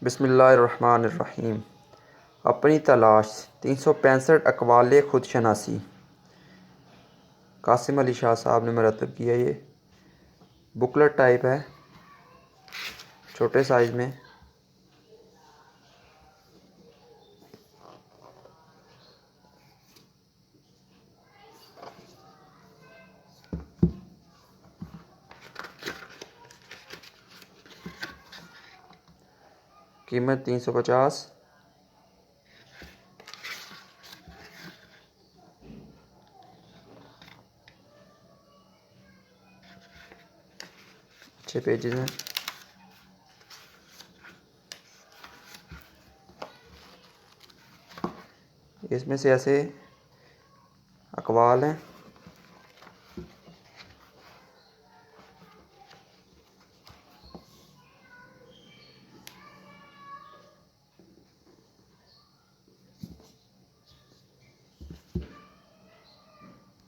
बिस्मिल्लाहिर्रहमानिर्रहीम। अपनी तलाश 365 अक़वाले ख़ुदशनासी। कासिम अली शाह साहब ने मरतब किया। ये बुकलेट टाइप है, छोटे साइज़ में। कीमत 350। अच्छे पेजेस हैं। इसमें से ऐसे अक़वाल हैं।